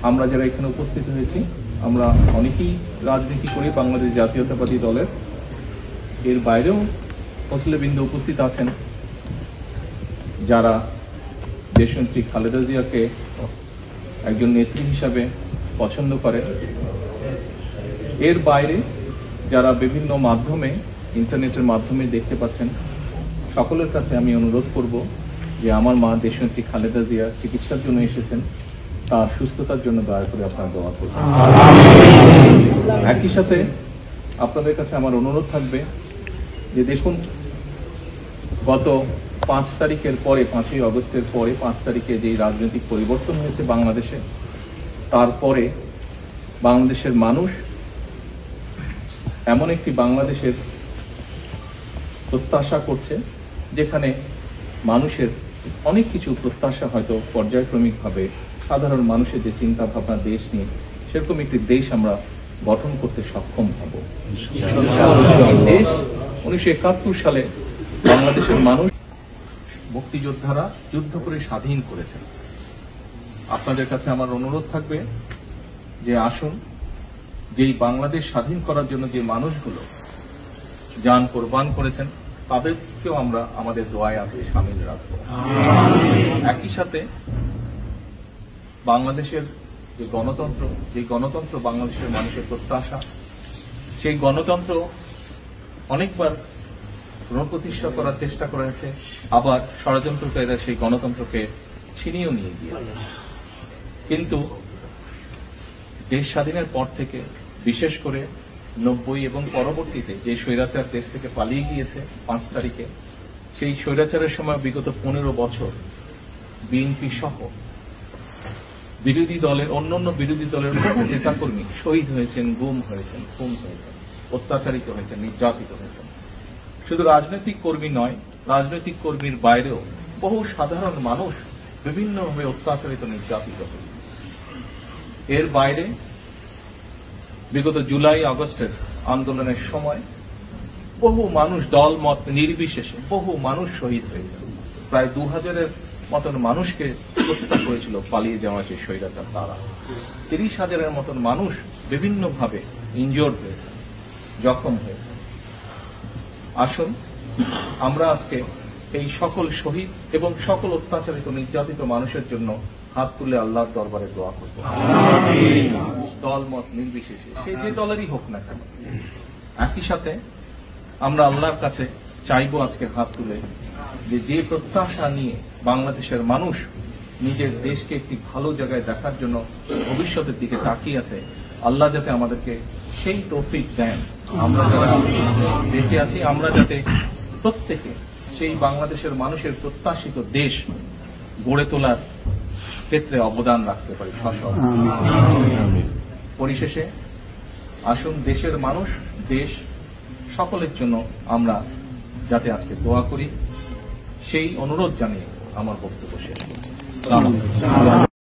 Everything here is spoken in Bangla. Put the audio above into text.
আমরা যারা এখানে উপস্থিত হয়েছি আমরা অনেকেই রাজনীতি করি বাংলাদেশ জাতীয়তাবাদী দলের। এর বাইরেও মুসলিমবৃন্দ উপস্থিত আছেন যারা দেশনেত্রী খালেদা জিয়াকে একজন নেত্রী হিসাবে পছন্দ করে। এর বাইরে যারা বিভিন্ন মাধ্যমে ইন্টারনেটের মাধ্যমে দেখতে পাচ্ছেন, সকলের কাছে আমি অনুরোধ করব যে আমার মা দেশনেত্রী খালেদা জিয়া চিকিৎসার জন্য এসেছেন, তার সুস্থতার জন্য দয়া করে আপনারা দোয়া করবেন। একই সাথে আপনাদের কাছে আমার অনুরোধ থাকবে যে দেখুন, গত 5 তারিখের পরে, 5ই আগস্টের পরে 5 তারিখে যেই রাজনৈতিক পরিবর্তন হয়েছে বাংলাদেশে, তারপরে বাংলাদেশের মানুষ এমন একটি বাংলাদেশের প্রত্যাশা করছে যেখানে মানুষের অনেক কিছু প্রত্যাশা হয়তো পর্যায়ক্রমিকভাবে সাধারণ মানুষের যে চিন্তা ভাবনা দেশ নিয়ে, সেরকম একটি দেশ আমরা গঠন করতে সক্ষম হব। দেশ 1971 সালে বাংলাদেশের মানুষ মুক্তিযোদ্ধারা যুদ্ধ করে স্বাধীন করেছেন। আপনাদের কাছে আমার অনুরোধ থাকবে যে আসুন, যেই বাংলাদেশ স্বাধীন করার জন্য যে মানুষগুলো জান কোরবান করেছেন তাদেরকেও আমরা আমাদের দোয়ায় আজকে শামিল রাখবো। একই সাথে বাংলাদেশের যে গণতন্ত্র বাংলাদেশের মানুষের প্রত্যাশা, সেই গণতন্ত্র অনেকবার পুনঃপ্রতিষ্ঠা করার চেষ্টা করা হয়েছে, আবার ষড়যন্ত্রকারীরা সেই গণতন্ত্রকে ছিনিয়েও নিয়ে গিয়ে। কিন্তু দেশ স্বাধীনের পর থেকে, বিশেষ করে 90 এবং পরবর্তীতে যে স্বৈরাচার দেশ থেকে পালিয়ে গিয়েছে 5 তারিখে, সেই স্বৈরাচারের সময় বিগত 15 বছর বিএনপি সহ বিরোধী দলের অন্যান্য বিরোধী দলের নেতাকর্মী শহীদ হয়েছেন, গুম হয়েছেন, খুন হয়েছেন, অত্যাচারিত হয়েছেন, নির্যাতিত হয়েছেন। শুধু রাজনৈতিক কর্মী নয়, রাজনৈতিক কর্মীর বাইরেও বহু সাধারণ মানুষ বিভিন্নভাবে অত্যাচারিত, নির্যাতিত হয়েছে। এর বাইরে বিগত জুলাই আগস্টের আন্দোলনের সময় বহু মানুষ, দল মত নির্বিশেষে বহু মানুষ শহীদ হয়েছে। প্রায় 2000-এর মতন মানুষকে হত্যা করেছিল পালিয়ে যাওয়া যে স্বৈরাচার তারা। 30,000-এর মতন মানুষ বিভিন্নভাবে ইনজিওর্ড হয়েছে, জখম হয়েছে। আসুন আমরা আজকে এই সকল শহীদ এবং সকল অত্যাচারিত, নির্যাতিত মানুষের জন্য হাত তুলে আল্লাহর দরবারে দোয়া করব, দল মত নির্বিশেষে, সে যে দলেরই হোক না কেন। একই সাথে আমরা আল্লাহর কাছে চাইবো আজকে হাত তুলে যে প্রত্যাশা নিয়ে বাংলাদেশের মানুষ নিজের দেশকে একটি ভালো জায়গায় দেখার জন্য ভবিষ্যতের দিকে তাকিয়ে আছে, আল্লাহ যাতে আমাদেরকে সেই তৌফিক দেন। আমরা যারা বেঁচে আছি, আমরা যাতে প্রত্যেকে সেই বাংলাদেশের মানুষের প্রত্যাশিত দেশ গড়ে তোলার ক্ষেত্রে অবদান রাখতে পারি। পরিশেষে আসুন, দেশের মানুষ, দেশ সকলের জন্য আমরা যাতে আজকে দোয়া করি, সেই অনুরোধ জানিয়ে আমার বক্তব্য শেষ করছি।